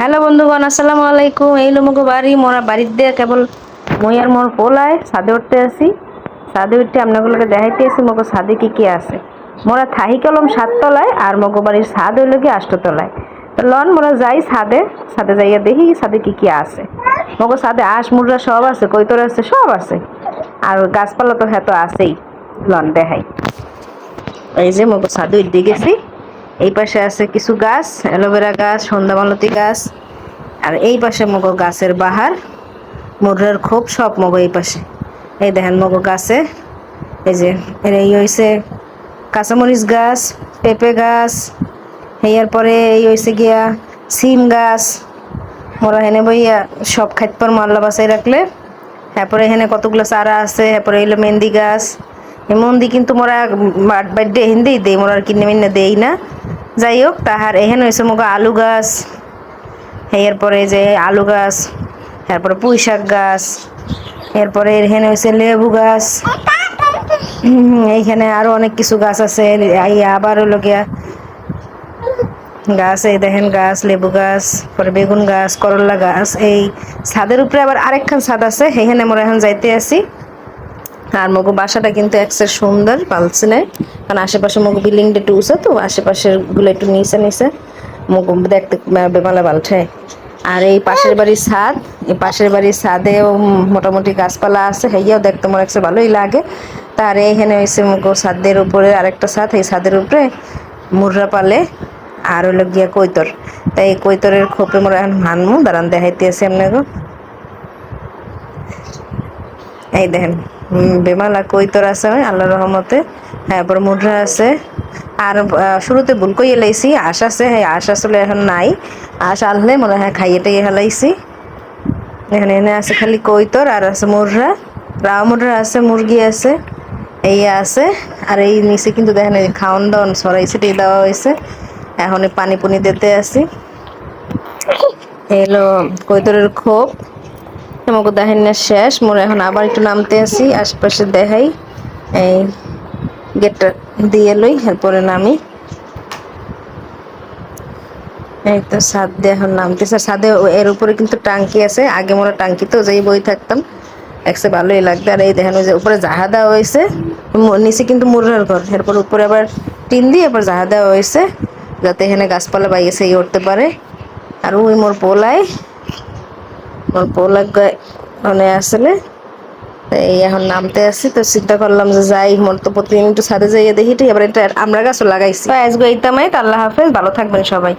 Hello বন্ধুগণ, আসসালামু আলাইকুম। এই লোমগো বাড়ি মোরা বাড়ির দিয়ে কেবল মই আর মোর পোলায় ছাদে উঠতে আসি। ছাদে উঠতে আপনাগুলোকে দেখাইতে আসি মগো ছাদে কি কি আছে। মোরা থাহি কলম 7 তলায় আর মগো বাড়ির ছাদ হইল কি 8 তলায়। লন মোরা যাই ছাদে, ছাদে যাইয়া দেখি ছাদে কি কি আছে। মগো ছাদে আঁশ মুররা সব আছে, কৈতর আছে, সব আছে। আর গাছপালা তো হ্যাঁ তো আছেই। লন দেখাই, এই যে মগো ছাদে উঠে গেছি। এই পাশে আছে কিছু গাছ, অ্যালোভেরা গাছ, সন্ধ্যামালতী গাছ। আর এই পাশে মগো গাছের বাহার, মুররার খোপ সব মগো এই পাশে। এই দেখেন মগো গাছে এই যে এই হয়েছে কাঁচামরিচ গাছ, পেঁপে গাছ, এর পরে এই হয়েছে গিয়া সিম গাছ। মোরা হেনে বইয়া সব খাইতে মাল্লা বাসাই রাখলে। তারপরে এখানে কতগুলো চারা আছে। তারপরে এলো মেহেন্দি গাছ। এই মন্দি কিন্তু মোরা বার্থডে হিন্দি দেই, মোরা আর কিনে মিনে দেই না। যাই হোক, তাহার এখানে হয়েছে মগো আলু গাছ। এরপরে যে আলু গাছ, তারপরে পুঁই শাক গাছ, এরপরে এখানে হয়েছে লেবু গাছ। এইখানে আরো অনেক কিছু গাছ আছে। আবার হলো গিয়া গাছ, এই দেখেন গাছ, লেবু গাছ, পরে বেগুন গাছ, করলা গাছ। এই ছাদের উপরে আবার আরেকখান ছাদ আছে, সেইখানে আমরা এখন যাইতে আছি। আর মগো বাসাটা কিন্তু একসের সুন্দর পালছে না, কারণ আশেপাশে মগো বিল্ডিং একটু উঁচা, তো আশেপাশের গুলো একটু নিচে নিচে মগো দেখতে বেমালা বালছে। আর এই পাশের বাড়ির ছাদ, এই পাশের বাড়ির ছাদেও মোটামুটি গাছপালা আছে, হেয়াও দেখতে আমার একটু ভালোই লাগে। তার এইখানে হয়েছে মগো ছাদের উপরে আরেকটা ছাদ, এই ছাদের উপরে মুররা পালে। আর হলো গিয়া কৈতর, তাই এই কৈতরের খোপে মোরা এখন হানমু, দাঁড়ান দেখাইতে আছি আপনাকে। এই দেখেন বেমালা কৈতর আছে আল্লাহর রহমতে। তারপর মুদ্রা আছে। আর শুরুতে ভুল কইয়ে লাইছি আশ আছে, হ্যাঁ আশ আসলে এখন নাই। আশ আনলে মনে হয় খাইয়ে টাইয়ে হেলাইছি। এখানে এনে আছে খালি কৈতর, আর আছে মুররা, রাও মুররা আছে, মুরগি আছে, এই আছে। আর এই নিচে কিন্তু দেখেন খাওয়ান দাওয়ান ছড়াই ছিটিয়ে দেওয়া হয়েছে। এখন পানি পুনি দিতে আসি। এলো কৈতরের খোপ, আমাকে দেখেন না শেষ। মোর এখন আবার একটু নামতে আসি, আশপাশে দেখাই। এই গেটটা দিয়ে লই, এরপরে নামি। এই তো ছাদ দিয়ে এখন নামতেছে। ছাদে এর উপরে কিন্তু টাঙ্কি আছে, আগে মোরা টাঙ্কি তো যাই বই থাকতাম, একসে ভালোই লাগতো। আর এই দেখেন ওই যে উপরে জাহা দেওয়া হয়েছে, নিচে কিন্তু মুররার ঘর, এরপর উপরে আবার টিন দিয়ে এবার জাহা দেওয়া হয়েছে, যাতে এখানে গাছপালা বাইয়েছে এই উঠতে পারে। আর ওই মোর পোলাই, মোর পোলা মানে আসলে এই এখন নামতে আসি। তো চিন্তা করলাম যে যাই, মোর তো প্রতিদিন একটু ছাদে যাইয়ে দেখি। এবার এটা আমরা গাছও লাগাইছি। আজকে এইতামাই, আল্লাহ হাফেজ, ভালো থাকবেন সবাই।